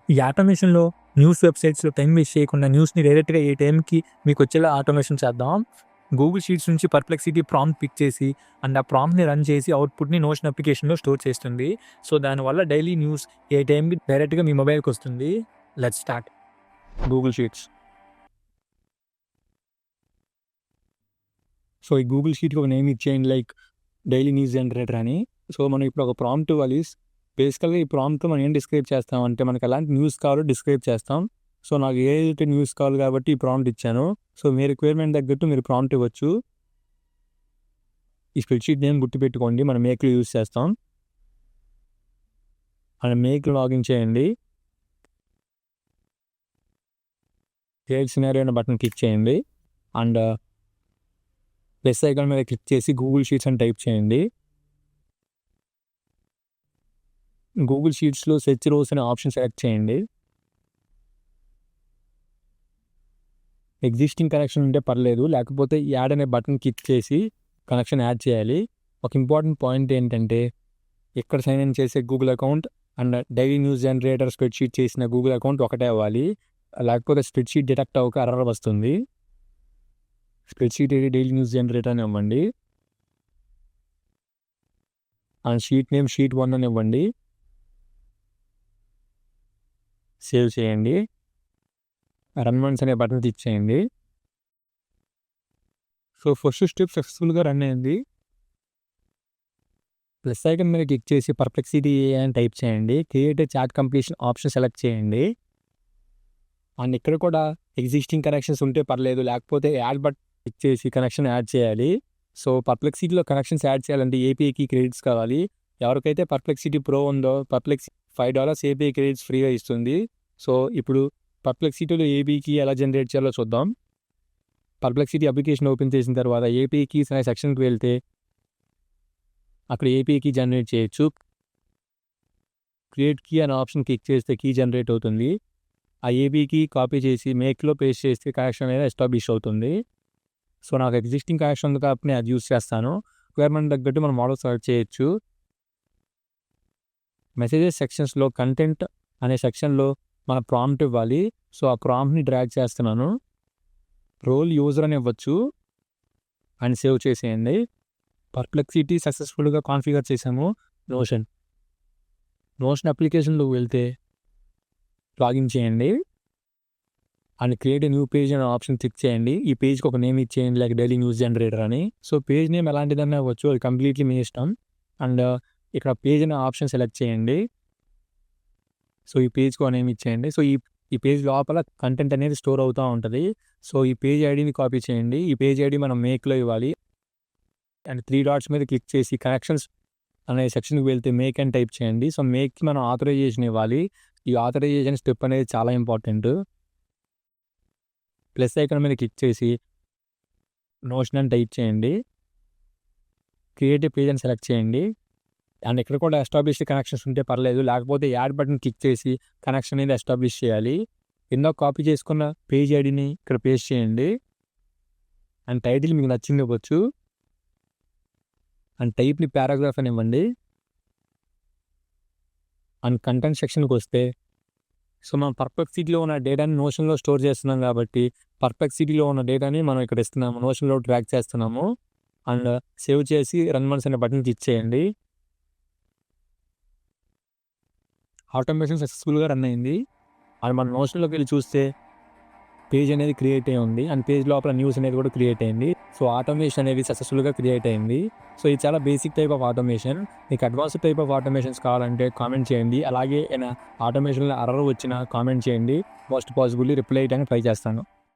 ఈ ఆటోమేషన్‌లో న్యూస్ వెబ్‌సైట్స్‌లో టైం వేస్ట్ చేయకుండా న్యూస్‌ని డైరెక్ట్‌గా ఏ టైంకి మీకొచ్చేలా ఆటోమేషన్ చేద్దాం. గూగుల్ షీట్స్ నుంచి పర్ప్లెక్సిటీ ప్రాంప్ట్ పిక్ చేసి అండ్ ఆ ప్రాంప్ట్‌ని రన్ చేసి అవుట్‌పుట్‌ని నోషన్ అప్లికేషన్‌లో స్టోర్ చేస్తుంది. సో, దానివల్ల డైలీ న్యూస్ ఏ టైంకి డైరెక్ట్‌గా మీ మొబైల్‌కొస్తుంది. Let's start. Google Sheets. So, ఈ గూగుల్ షీట్‌కి ఒక నేమ్ ఇచ్చేయండి లైక్ డైలీ న్యూస్ జనరేటర్ అని. సో, మనం ఇప్పుడు ఒక ప్రాంప్ట్ ఇవ్వాలి. బేసికల్‌గా ఈ ప్రాంప్ట్‌తో మనం ఏం డిస్క్రైబ్ చేస్తాం అంటే మనకు ఎలాంటి న్యూస్ కావాలో డిస్క్రైబ్ చేస్తాం. సో, నాకు ఏదైతే న్యూస్ కావాలి కాబట్టి ఈ ప్రాంప్ట్ ఇచ్చాను. సో, మీ రిక్వైర్మెంట్ తగ్గట్టు మీరు ప్రాంప్ట్ ఇవ్వచ్చు. ఈ స్ప్రెడ్‌షీట్ నేమ్ గుర్తుపెట్టుకోండి. మనం మేక్‌లో యూజ్ చేస్తాం. మనం మేక్‌లో లాగిన్ చేయండి. క్రియేట్ సినారియో అనే బటన్ క్లిక్ చేయండి. అండ్ ప్లస్ ఐకాన్ మీద క్లిక్ చేసి గూగుల్ షీట్స్ అని టైప్ చేయండి. గూగుల్ షీట్స్‌లో సెర్చ్ రోస్ అనే ఆప్షన్ సెలెక్ట్ చేయండి. ఎగ్జిస్టింగ్ కనెక్షన్ ఉంటే పర్లేదు, లేకపోతే యాడ్ అనే బటన్ క్లిక్ చేసి కనెక్షన్ యాడ్ చేయాలి. ఒక ఇంపార్టెంట్ పాయింట్ ఏంటంటే ఇక్కడ సైన్ ఇన్ చేసే Google account and daily news generator spreadsheet చేసిన గూగుల్ అకౌంట్ ఒకటే అవ్వాలి. లేకపోతే స్ప్రెడ్‌షీట్ డిటెక్ట్ అవ్వక ఎర్రర్ వస్తుంది. స్ప్రెడ్‌షీట్ డైలీ న్యూస్ జనరేటర్ అని ఇవ్వండి. అండ్ షీట్ నేమ్ షీట్ 1 అని ఇవ్వండి. సేవ్ చేయండి. రన్ వన్స్ అనే బటన్ క్లిక్ చేయండి. సో, ఫస్ట్ స్టెప్ సక్సెస్ఫుల్గా రన్ అయింది. ప్లస్ ఐకాన్ మీద క్లిక్ చేసి పర్ప్లెక్సిటీ అని టైప్ చేయండి. Create a chat completion option select చేయండి. అండ్ ఇక్కడ కూడా ఎగ్జిస్టింగ్ కనెక్షన్స్ ఉంటే పర్లేదు, లేకపోతే యాడ్ బటన్ క్లిక్ చేసి కనెక్షన్ యాడ్ చేయాలి. సో, పర్ప్లెక్సిటీలో కనెక్షన్స్ యాడ్ చేయాలంటే ఏపీఐకి క్రెడిట్స్ కావాలి. ఎవరికైతే పర్ప్లెక్సిటీ ప్రో ఉందో $5 ఏపీఐ క్రెడిట్స్ ఫ్రీగా ఇస్తుంది. సో, ఇప్పుడు పర్ప్లెక్సిటీలో ఏపీకి ఎలా జనరేట్ చేయాలో చూద్దాం. పర్ప్లెక్సిటీ అప్లికేషన్ ఓపెన్ చేసిన తర్వాత ఏపీఐ కీస్ అనే సెక్షన్కి వెళ్తే అక్కడ ఏపీఐ కీ జనరేట్ చేయొచ్చు. క్రియేట్ కీ అనే ఆప్షన్ క్లిక్ చేస్తే కీ జనరేట్ అవుతుంది. ఆ ఏపీఐ కీ కాపీ చేసి మేక్లో పేస్ట్ చేస్తే కనెక్షన్ అనేది ఎస్టాబ్లిష్ అవుతుంది. సో, నాకు ఎగ్జిస్టింగ్ కనెక్షన్ ఉంది కాబట్టి నేను అది యూస్ చేస్తాను. రిక్వైర్మెంట్ తగ్గట్టు మనం మోడల్ సెలెక్ట్ చేయొచ్చు. మెసేజెస్ సెక్షన్స్లో కంటెంట్ అనే సెక్షన్లో మన ప్రాంప్ట్ ఇవ్వాలి. సో, ఆ ప్రాంప్ట్ని డ్రాగ్ చేస్తున్నాను. రోల్ యూజర్ అని ఇవ్వచ్చు అండ్ సేవ్ చేసేయండి. పర్ప్లెక్సిటీ సక్సెస్ఫుల్గా కాన్ఫిగర్ చేసాము. నోషన్ అప్లికేషన్లోకి వెళ్తే లాగిన్ చేయండి అండ్ క్రియేట్ న్యూ పేజ్ అనే ఆప్షన్ క్లిక్ చేయండి. ఈ పేజ్కి ఒక నేమ్ ఇచ్చేయండి లైక్ డైలీ న్యూస్ జనరేటర్ అని. సో, పేజ్ నేమ్ ఎలాంటిదన్నా అవ్వచ్చు, అది కంప్లీట్లీ మీ ఇష్టం. అండ్ ఇక్కడ పేజ్ అనే ఆప్షన్ సెలెక్ట్ చేయండి. సో, ఈ పేజ్కి ఒక నేమ్ ఇచ్చేయండి. సో, ఈ పేజ్ లోపల కంటెంట్ అనేది స్టోర్ అవుతూ ఉంటుంది. సో, ఈ పేజ్ ఐడిని కాపీ చేయండి. ఈ పేజ్ ఐడి మనం మేక్లో ఇవ్వాలి. అండ్ 3 డాట్స్ మీద క్లిక్ చేసి కనెక్షన్స్ అనే సెక్షన్కి వెళ్తే మేక్ అని టైప్ చేయండి. సో, మేక్కి మనం ఆథరైజేషన్ ఇవ్వాలి. ఈ ఆథరైజేషన్ స్టెప్ అనేది చాలా ఇంపార్టెంట్. ప్లస్ ఐకాన్ మీద క్లిక్ చేసి నోషన్ అని టైప్ చేయండి. క్రియేట్ ఏ పేజ్ అని సెలెక్ట్ చేయండి. అండ్ ఇక్కడ కూడా ఎస్టాబ్లిష్డ్ కనెక్షన్స్ ఉంటే పర్లేదు, లేకపోతే యాడ్ బటన్ క్లిక్ చేసి కనెక్షన్ అనేది ఎస్టాబ్లిష్ చేయాలి. ఇందాక కాపీ చేసుకున్న పేజ్ ఐడిని ఇక్కడ పేస్ట్ చేయండి. అండ్ టైటిల్ మీకు నచ్చింది ఇవ్వచ్చు. అండ్ టైప్ని పారాగ్రాఫ్ అని ఇవ్వండి. అండ్ కంటెంట్ సెక్షన్కి వస్తే సో, మనం పర్ప్లెక్సిటీలో ఉన్న డేటాని నోషన్లో స్టోర్ చేస్తున్నాం కాబట్టి పర్ప్లెక్సిటీలో ఉన్న డేటాని మనం ఇక్కడ ఇస్తున్నాము, నోషన్లో ట్రాక్ చేస్తున్నాము. అండ్ సేవ్ చేసి రన్ వన్స్ అనే బటన్ క్లిక్ చేయండి. ఆటోమేషన్ సక్సెస్ఫుల్గా రన్ అయింది. అండ్ మన నోషన్లోకి వెళ్ళి చూస్తే పేజ్ అనేది క్రియేట్ అయ్యి ఉంది అండ్ పేజ్ లోపల న్యూస్ అనేది కూడా క్రియేట్ అయింది. సో, ఆటోమేషన్ అనేది సక్సెస్ఫుల్గా క్రియేట్ అయింది. సో, ఇది చాలా బేసిక్ టైప్ ఆఫ్ ఆటోమేషన్. మీకు అడ్వాన్స్డ్ టైప్ ఆఫ్ ఆటోమేషన్స్ కావాలంటే కామెంట్ చేయండి. అలాగే ఏమైనా ఆటోమేషన్లో ఎర్రర్ వచ్చినా కామెంట్ చేయండి. మోస్ట్ పాసిబుల్లీ రిప్లై చేయడానికి ట్రై చేస్తాను.